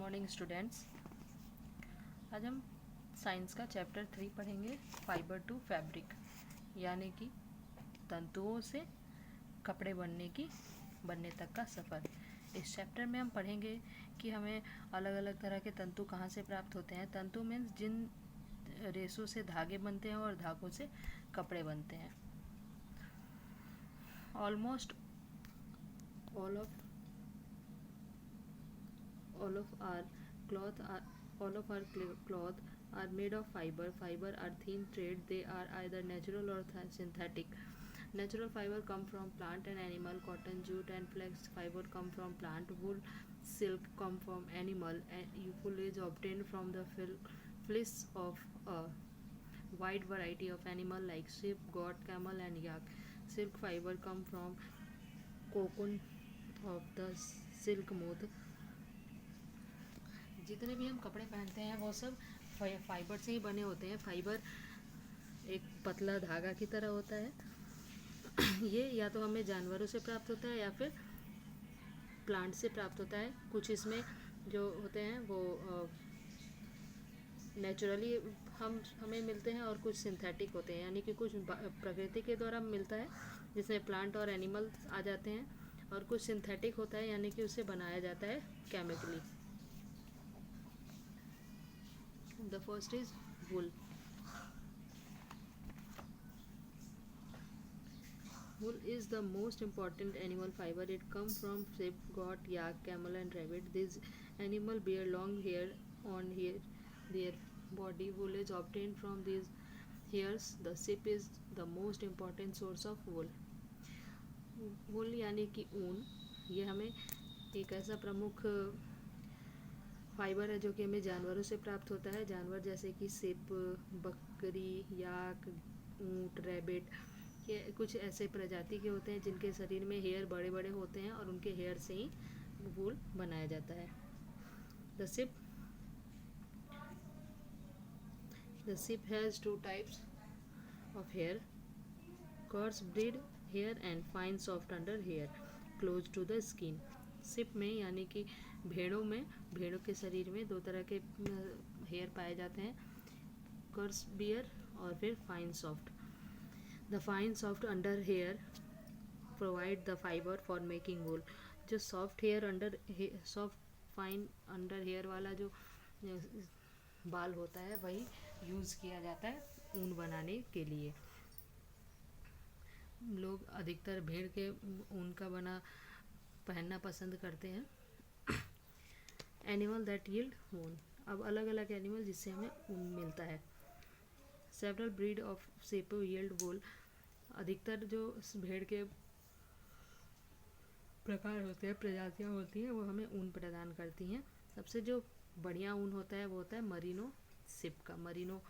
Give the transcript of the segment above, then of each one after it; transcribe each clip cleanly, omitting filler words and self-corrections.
Morning students. आज हम science का चैप्टर 3 पढ़ेंगे, फाइबर टू फैब्रिक, यानी कि तंतुओं से कपड़े बनने तक का सफ़र। इस चैप्टर में हम पढ़ेंगे कि हमें अलग अलग तरह के तंतु कहाँ से प्राप्त होते हैं। तंतु मीन्स जिन रेशों से धागे बनते हैं और धागों से कपड़े बनते हैं। Almost all of our cloth are all of our cloth are made of fiber. Fiber are thin thread. They are either natural or synthetic. Natural fiber come from plant and animal. Cotton, jute and flax fiber come from plant. Wool, silk come from animal, and wool is obtained from the fleece of a wide variety of animal like sheep, goat, camel and yak. Silk fiber come from cocoon of the silk moth. जितने भी हम कपड़े पहनते हैं वो सब fibre से ही बने होते हैं। फाइबर एक पतला धागा की तरह होता है। ये या तो हमें जानवरों से प्राप्त होता है या फिर प्लांट से प्राप्त होता है। कुछ इसमें जो होते हैं वो नेचुरली हमें मिलते हैं और कुछ सिंथेटिक होते हैं, यानी कि कुछ प्रकृति के द्वारा मिलता है जिसमें प्लांट और एनिमल आ जाते हैं, और कुछ सिंथेटिक होता है यानी कि उसे बनाया जाता है chemically. The first is wool. Wool is the most important animal fiber. It comes from sheep, goat, yak, camel and rabbit. These animals bear long hair on their body. Wool is obtained from these hairs. The sheep is the most important source of wool. wool यानी कि ऊन, ये हमें एक ऐसा प्रमुख fibre है जो कि हमें जानवरों से प्राप्त होता है। जानवर जैसे कि सिप, बकरी, याक, ऊँट, रैबिट, ये कुछ ऐसे प्रजाति के होते हैं जिनके शरीर में हेयर बड़े बड़े होते हैं और उनके हेयर से ही वूल बनाया जाता है। The sheep has two types of hair, coarse breed hair and fine soft under hair close to the skin. Sheep में यानी कि भेड़ों के शरीर में दो तरह के हेयर पाए जाते हैं, कर्स बियर और फिर fine soft. The fine soft under hair provide the fibre for making wool. जो सॉफ्ट फाइन अंडर हेयर वाला जो बाल होता है वही यूज़ किया जाता है ऊन बनाने के लिए। लोग अधिकतर भेड़ के ऊन का बना पहनना पसंद करते हैं। एनिमल दैट यील्ड वूल, अब अलग अलग एनिमल जिससे हमें ऊन मिलता है। Several breed of sheep yield wool, अधिकतर जो भेड़ के प्रकार होते हैं, प्रजातियाँ होती हैं, वो हमें ऊन प्रदान करती हैं। सबसे जो बढ़िया ऊन होता है वो होता है मरीनो सिप का। मरीनो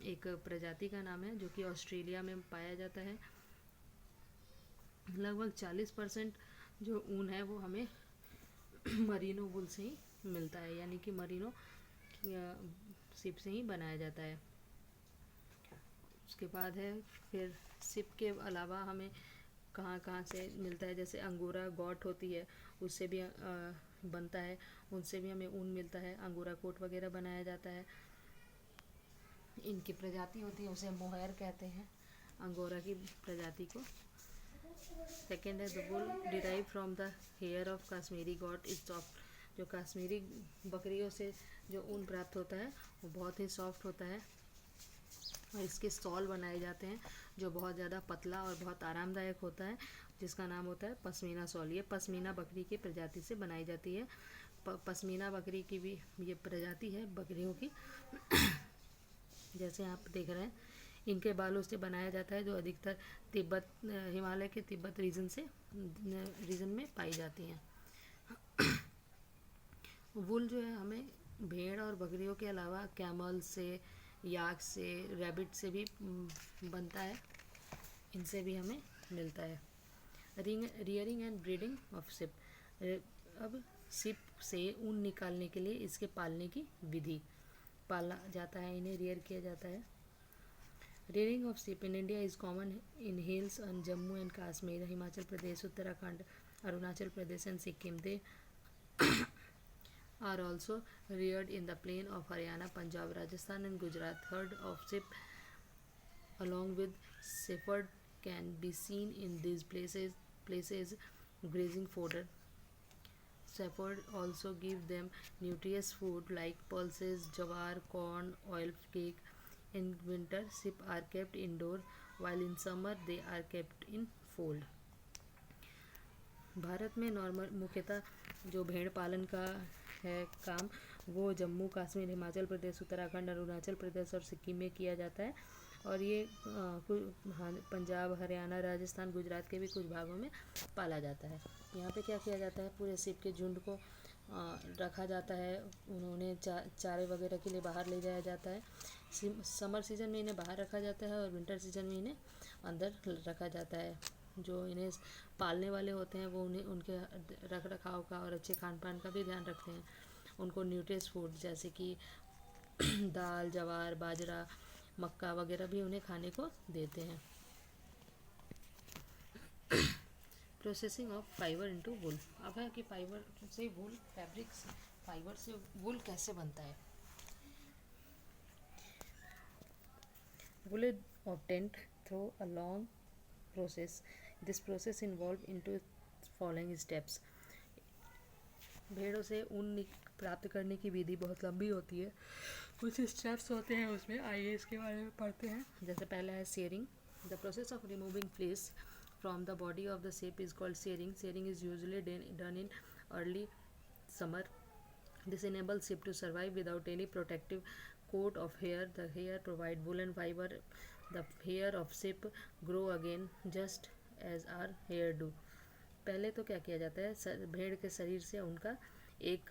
एक प्रजाति का नाम है जो कि ऑस्ट्रेलिया में पाया जाता है। लगभग 40% जो ऊन है वो हमें मरीनो वूल से ही मिलता है, यानी कि मरीनो सिप से ही बनाया जाता है। उसके बाद है फिर सिप के अलावा हमें कहाँ से मिलता है, जैसे अंगोरा गॉट होती है उससे भी बनता है, उनसे भी हमें ऊन मिलता है। अंगोरा कोट वगैरह बनाया जाता है। इनकी प्रजाति होती है उसे मोहैर कहते हैं, अंगोरा की प्रजाति को। सेकेंड है the wool derive from the hair of Kashmiri goat is soft. जो कश्मीरी बकरियों से जो ऊन प्राप्त होता है वो बहुत ही सॉफ्ट होता है, और इसके स्टॉल बनाए जाते हैं जो बहुत ज़्यादा पतला और बहुत आरामदायक होता है, जिसका नाम होता है पश्मीना शॉल। ये पश्मीना बकरी की प्रजाति से बनाई जाती है। पश्मीना बकरी की भी ये प्रजाति है बकरियों की। जैसे आप देख रहे हैं इनके बालों से बनाया जाता है, जो अधिकतर हिमालय के तिब्बत रीजन में पाई जाती हैं। वूल जो है हमें भेड़ और बकरियों के अलावा कैमल से, याक से, रैबिट से भी बनता है, इनसे भी हमें मिलता है। Rearing and breeding of sheep, अब सिप से ऊन निकालने के लिए इसके पालने की विधि, पाला जाता है, इन्हें रियर किया जाता है। Rearing of sheep in India is common in hills on Jammu and Kashmir, Himachal Pradesh, Uttarakhand, Arunachal Pradesh and Sikkim. are also reared in the plain of Haryana, Punjab, Rajasthan, and Gujarat. Herd of sheep, along with shepherd, can be seen in these places grazing fodder. Shepherd also give them nutritious food like pulses, jawar, corn, oil cake. In winter, sheep are kept indoor, while in summer they are kept in fold. Bharat में normal मुख्यतः जो भेड़ पालन का है काम, वो जम्मू कश्मीर, हिमाचल प्रदेश, उत्तराखंड, अरुणाचल प्रदेश और सिक्किम में किया जाता है। और ये पंजाब, हरियाणा, राजस्थान, गुजरात के भी कुछ भागों में पाला जाता है। यहाँ पे क्या किया जाता है, पूरे शिप के झुंड को रखा जाता है। उन्होंने चारे वगैरह के लिए बाहर ले जाया जाता है। समर सीज़न में इन्हें बाहर रखा जाता है और विंटर सीज़न में इन्हें अंदर रखा जाता है। जो इन्हें पालने वाले होते हैं वो उन्हें उनके रख रखाव का और अच्छे खान पान का भी ध्यान रखते हैं। उनको न्यूट्रियस फूड जैसे कि दाल, जवार, बाजरा, मक्का वगैरह भी उन्हें खाने को देते हैं। प्रोसेसिंग ऑफ फाइबर इनटू वूल। अब है कि फाइबर से वूल, फैब्रिक फाइबर से वूल कैसे बनता है। वूल is obtained through a long process. This process involve into following steps. भेड़ों से ऊन प्राप्त करने की विधि बहुत लंबी होती है। कुछ स्टेप्स होते हैं उसमें, आइए इसके बारे में पढ़ते हैं। जैसे पहला है shearing. The process of removing fleece from the body of the sheep is called shearing. Shearing is usually done in early summer. This enables sheep to survive without any protective coat of hair. The hair provide woolen fiber. The hair of sheep grow again just as our hair do. पहले तो क्या किया जाता है, भेड़ के शरीर से उनका एक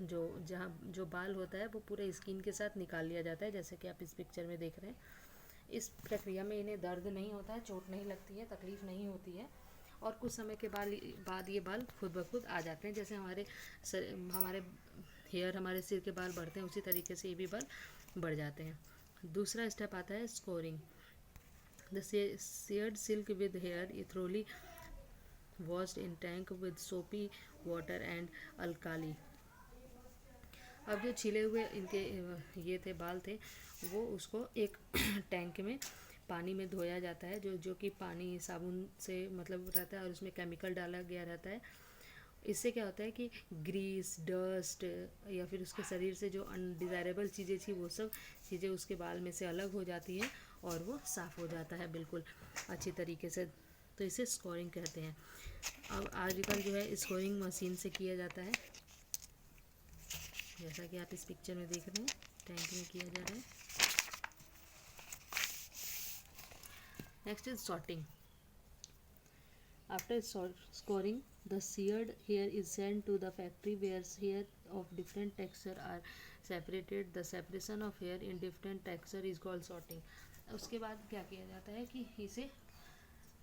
जो बाल होता है वो पूरे स्किन के साथ निकाल लिया जाता है, जैसे कि आप इस पिक्चर में देख रहे हैं। इस प्रक्रिया में इन्हें दर्द नहीं होता है, चोट नहीं लगती है, तकलीफ नहीं होती है और कुछ समय के बाद ये बाल खुद ब खुद आ जाते हैं। जैसे हमारे हेयर, हमारे सिर के बाल बढ़ते हैं, उसी तरीके से ये भी बाल बढ़ जाते हैं। दूसरा स्टेप आता है scouring. The sheared silk with hair thoroughly washed in tank with soapy water and alkali. अब जो छिले हुए इनके ये थे बाल थे, वो उसको एक टैंक में पानी में धोया जाता है, जो कि पानी साबुन से मतलब रहता है और उसमें केमिकल डाला गया रहता है। इससे क्या होता है कि ग्रीस, डस्ट या फिर उसके शरीर से जो अनडिज़ायरेबल चीज़ें थी वो सब चीज़ें उसके बाल में से अलग हो जाती हैं और वो साफ़ हो जाता है बिल्कुल अच्छी तरीके से। तो इसे स्कोरिंग कहते हैं। अब आजकल जो है स्कोरिंग मशीन से किया जाता है, जैसा कि आप इस पिक्चर में देख रहे हैं, टैंक में किया जा रहा है। Next is sorting. After scoring, the sheared hair is sent to the factory where hair of different texture are separated. The separation of hair in different texture is called sorting. उसके बाद क्या किया जाता है कि इसे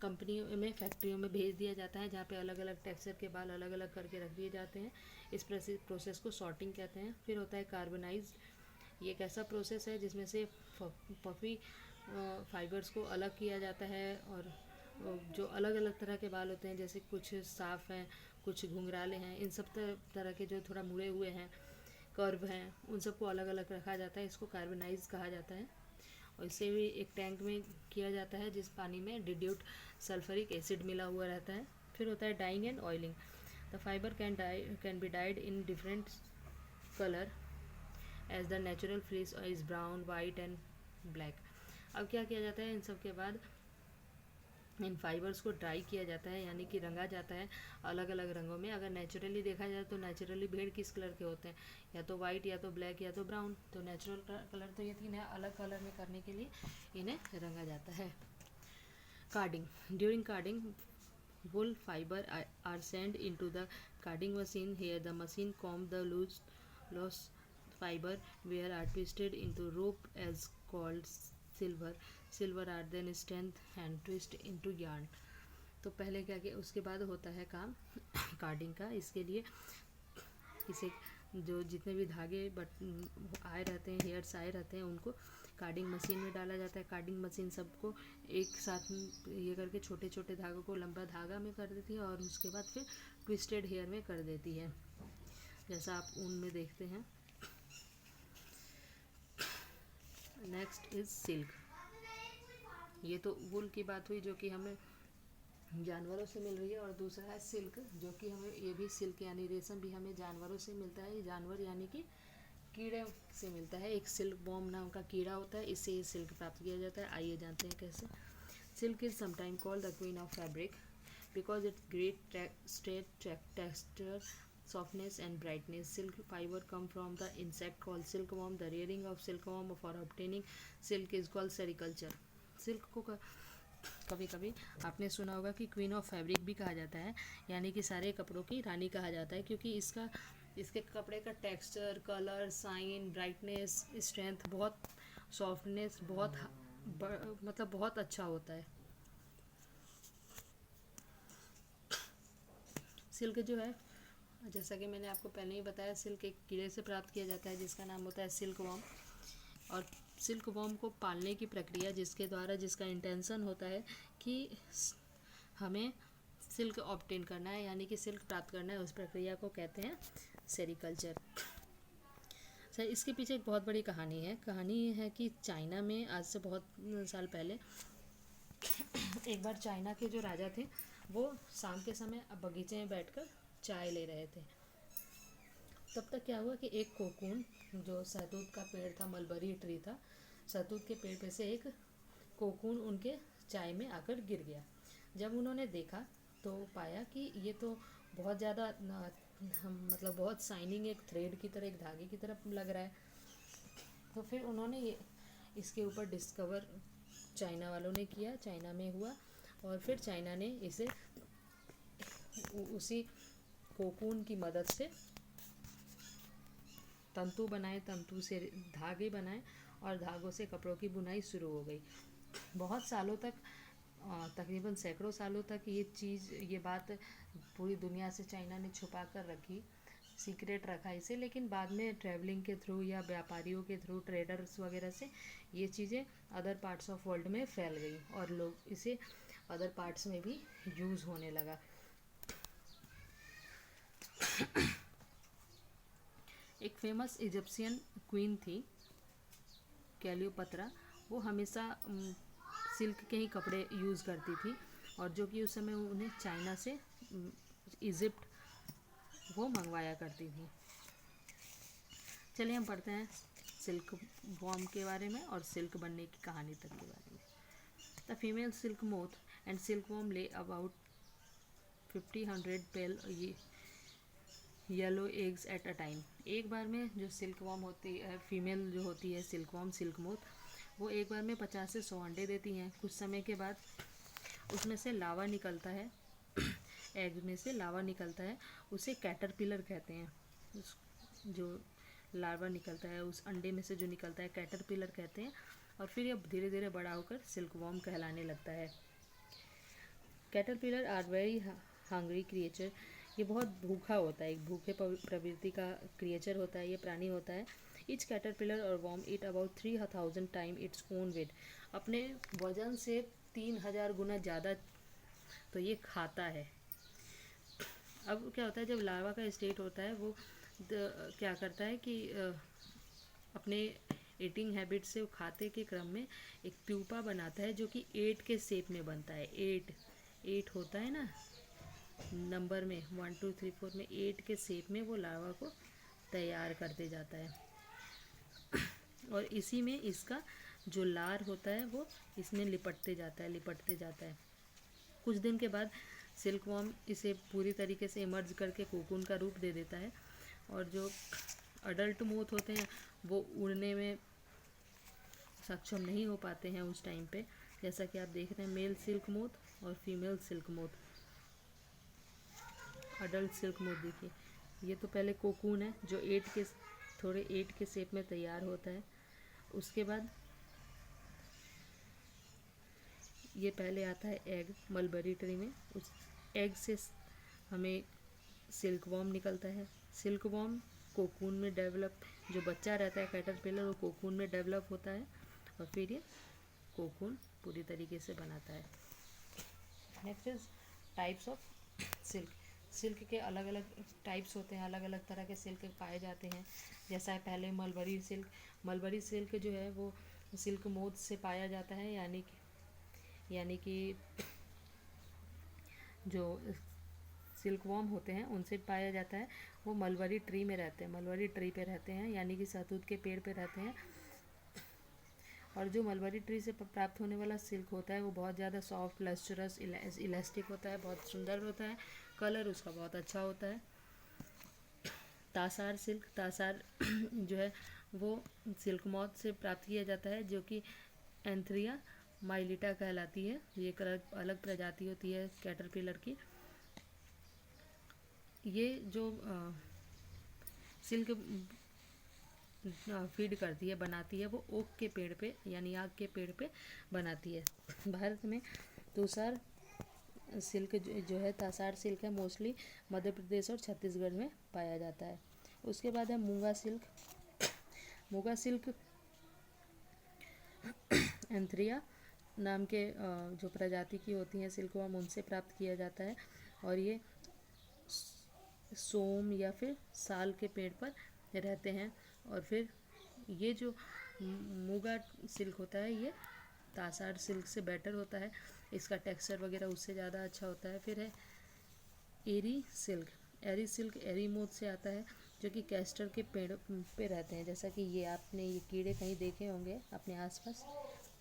कंपनियों में, फैक्ट्रियों में भेज दिया जाता है, जहाँ पे अलग अलग टेक्सचर के बाल अलग अलग करके रख दिए जाते हैं। इस प्रोसेस को सॉर्टिंग कहते हैं। फिर होता है कार्बनाइज। ये एक ऐसा प्रोसेस है जिसमें से पफी फाइबर्स को अलग किया जाता है और जो अलग अलग तरह के बाल होते हैं, जैसे कुछ साफ़ हैं, कुछ घुंघराले हैं, इन सब तरह के जो थोड़ा मुड़े हुए हैं, कर्व हैं, उन सबको अलग अलग रखा जाता है। इसको कार्बनाइज कहा जाता है। और इसे भी एक टैंक में किया जाता है जिस पानी में डिल्यूट सल्फरिक एसिड मिला हुआ रहता है। फिर होता है dyeing and oiling. The fibre can be dyed in different colour as the natural fleece is brown, white and black. अब क्या किया जाता है, इन सब के बाद इन फाइबर्स को ड्राई किया जाता है, यानी कि रंगा जाता है अलग अलग रंगों में। अगर नेचुरली देखा जाए तो नेचुरली भेड़ किस कलर के होते हैं, या तो वाइट, या तो ब्लैक, या तो ब्राउन। तो नेचुरल कलर तो ये थी, इन्हें अलग कलर में करने के लिए इन्हें रंगा जाता है। Carding. During carding, wool fiber are sent into the carding machine. Here the machine comb the loose fiber where are twisted into rope as called silver are then strength and twist into yarn. तो पहले क्या किया, उसके बाद होता है काम carding का। इसके लिए इसे जो जितने भी धागे आए रहते हैं, हेयर्स आए रहते हैं, उनको कार्डिंग मशीन में डाला जाता है। कार्डिंग मशीन सबको एक साथ ये करके छोटे छोटे धागों को लंबा धागा में कर देती है और उसके बाद फिर ट्विस्टेड हेयर में कर देती है। जैसा आप ऊन में देखते हैं। Next is silk. ये तो वूल की बात हुई जो कि हमें जानवरों से मिल रही है, और दूसरा है सिल्क जो कि हमें, ये भी सिल्क यानी रेशम भी हमें जानवरों से मिलता है। ये जानवर यानी कि कीड़े से मिलता है। एक सिल्क वॉर्म नाम का कीड़ा होता है, इससे ये सिल्क प्राप्त किया जाता है। आइए जानते हैं कैसे। Silk is sometime called the queen of fabric because its great straight texture, softness and brightness. Silk fiber come from the insect called silkworm. The rearing of silkworm for obtaining silk is called sericulture. Silk को कभी कभी आपने सुना होगा कि queen of fabric भी कहा जाता है, यानी कि सारे कपड़ों की रानी कहा जाता है, क्योंकि इसके कपड़े का texture, colour, shine, brightness, strength, बहुत सॉफ्टनेस, बहुत मतलब बहुत अच्छा होता है। सिल्क जो है, जैसा कि मैंने आपको पहले ही बताया, सिल्क एक कीड़े से प्राप्त किया जाता है जिसका नाम होता है सिल्क वॉर्म। और सिल्क वॉर्म को पालने की प्रक्रिया जिसका इंटेंशन होता है कि हमें सिल्क ऑब्टेन करना है, यानी कि सिल्क प्राप्त करना है, उस प्रक्रिया को कहते हैं सेरिकल्चर। सर, इसके पीछे एक बहुत बड़ी कहानी है। कहानी ये है कि चाइना में आज से बहुत साल पहले एक बार चाइना के जो राजा थे वो शाम के समय बगीचे में बैठकर चाय ले रहे थे। तब तक क्या हुआ कि एक कोकून, जो शहतूत का पेड़ था, मलबरी ट्री था, शहतूत के पेड़ पे से एक कोकून उनके चाय में आकर गिर गया। जब उन्होंने देखा तो पाया कि ये तो बहुत ज़्यादा मतलब बहुत शाइनिंग, एक थ्रेड की तरह, एक धागे की तरह लग रहा है। तो फिर उन्होंने ये इसके ऊपर डिस्कवर चाइना वालों ने किया, चाइना में हुआ, और फिर चाइना ने इसे उसी कोकून की मदद से तंतु बनाए, तंतु से धागे बनाए, और धागों से कपड़ों की बुनाई शुरू हो गई। बहुत सालों तक, तकरीबन सैकड़ों सालों तक ये बात पूरी दुनिया से चाइना ने छुपा कर रखी, सीक्रेट रखा इसे। लेकिन बाद में ट्रैवलिंग के थ्रू या व्यापारियों के थ्रू, ट्रेडर्स वगैरह से ये चीज़ें अदर पार्ट्स ऑफ वर्ल्ड में फैल गई और लोग इसे अदर पार्ट्स में भी यूज़ होने लगा। एक फेमस इजिप्शियन क्वीन थी क्लियोपत्रा। वो हमेशा सिल्क के ही कपड़े यूज़ करती थी, और जो कि उस समय उन्हें चाइना से इजिप्ट वो मंगवाया करती थी। चलिए हम पढ़ते हैं सिल्क वॉर्म के बारे में और सिल्क बनने की कहानी तक के बारे में। The female silk moth and silkworm lay about 50-100 pale yellow eggs at a time. एक बार में जो सिल्क वॉर्म होती है, फीमेल जो होती है सिल्क वॉर्म, सिल्क मोथ, वो एक बार में 50 से 100 अंडे देती हैं। कुछ समय के बाद उसमें से लावा निकलता है, एग में से लावा निकलता है, उसे कैटरपिलर कहते हैं। जो लार्वा निकलता है, उस अंडे में से जो निकलता है, कैटरपिलर कहते हैं। और फिर ये धीरे धीरे बड़ा होकर सिल्क वॉर्म कहलाने लगता है। Caterpillar are very hungry creature. ये बहुत भूखा होता है, एक भूखे प्रवृत्ति का क्रिएचर होता है, ये प्राणी होता है। ईच कैटरपिलर और worm eat about 3000 time its own weight. अपने वजन से 3000 गुना ज़्यादा तो ये खाता है। अब क्या होता है, जब लार्वा का स्टेट होता है, वो क्या करता है कि अपने ईटिंग हैबिट से वो खाते के क्रम में एक प्यूपा बनाता है, जो कि 8 के शेप में बनता है। 8 होता है ना नंबर में, 1 2 3 4 में 8 के शेप में वो लार्वा को तैयार करते जाता है। और इसी में इसका जो लार होता है वो इसमें लिपटते जाता है। कुछ दिन के बाद सिल्क वॉर्म इसे पूरी तरीके से इमर्ज करके कोकून का रूप दे देता है। और जो अडल्ट मोथ होते हैं वो उड़ने में सक्षम नहीं हो पाते हैं उस टाइम पे, जैसा कि आप देख रहे हैं मेल सिल्क मोथ और female silk moth. Adult silk moth देखिए, ये तो पहले कोकून है जो 8 के शेप में तैयार होता है। उसके बाद ये पहले आता है एग मलबरी ट्री में। उस एग से हमें सिल्क वॉर्म निकलता है। सिल्क वॉर्म कोकून में डेवलप, जो बच्चा रहता है कैटरपिलर, वो कोकून में डेवलप होता है, और फिर ये कोकून पूरी तरीके से बनाता है। Next is types of silk. Silk के अलग अलग टाइप्स होते हैं, अलग अलग तरह के सिल्क पाए जाते हैं। जैसा है पहले मलबरी सिल्क। मलबरी सिल्क जो है वो सिल्क मोथ से पाया जाता है, यानी कि जो सिल्क वॉर्म होते हैं उनसे पाया जाता है। वो मलबरी ट्री में रहते हैं, मलबरी ट्री पे रहते हैं, यानी कि शहतूत के पेड़ पे रहते हैं। और जो मलबरी ट्री से प्राप्त होने वाला सिल्क होता है वो बहुत ज़्यादा सॉफ्ट, लस्टरस, इलास्टिक होता है, बहुत सुंदर होता है, कलर उसका बहुत अच्छा होता है। तासार सिल्क, तासार जो है वो सिल्क मॉथ से प्राप्त किया जाता है, जो कि एंथ्रिया माइलिटा कहलाती है। ये एक अलग प्रजाति होती है कैटरपिलर की। ये जो सिल्क फीड करती है, बनाती है, वो ओक के पेड़ पे यानी आग के पेड़ पे बनाती है। भारत में तुषार सिल्क जो है, तासार सिल्क है, मोस्टली मध्य प्रदेश और छत्तीसगढ़ में पाया जाता है। उसके बाद है मूंगा सिल्क। मूंगा सिल्क एंथ्रिया नाम के जो प्रजाति की होती हैं सिल्कवर्म, उनसे प्राप्त किया जाता है। और ये सोम या फिर साल के पेड़ पर रहते हैं। और फिर ये जो मूंगा सिल्क होता है ये तासार सिल्क से बेटर होता है, इसका टेक्सचर वगैरह उससे ज़्यादा अच्छा होता है। फिर है एरी सिल्क। एरी सिल्क एरी मोथ से आता है, जो कि कैस्टर के पेड़ पे रहते हैं। जैसा कि ये आपने ये कीड़े कहीं देखे होंगे अपने आसपास,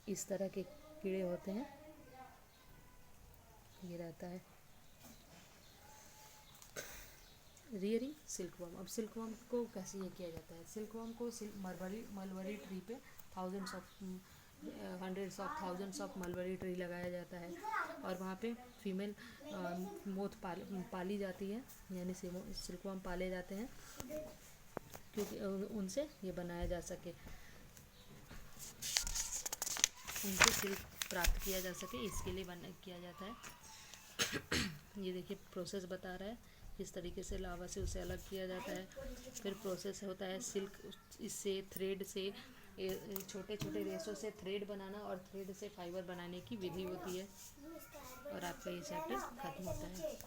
इस तरह के कीड़े होते हैं, ये रहता है। Rearing silkworm. अब सिल्कवर्म को कैसे ये किया जाता है? सिल्कवर्म को मलबरी ट्री पे hundreds of thousands of mulberry tree लगाया जाता है, और वहाँ पे फीमेल मोथ पाली जाती है, यानी सिल्कवर्म पाले जाते हैं, क्योंकि उनसे ये बनाया जा सके, उनसे सिल्क प्राप्त किया जा सके, इसके लिए किया जाता है। ये देखिए प्रोसेस बता रहा है किस तरीके से लावा से उसे अलग किया जाता है। फिर प्रोसेस होता है सिल्क, इससे थ्रेड से छोटे छोटे रेशों से थ्रेड बनाना और थ्रेड से फाइबर बनाने की विधि होती है। और आपका ये चैप्टर खत्म होता है।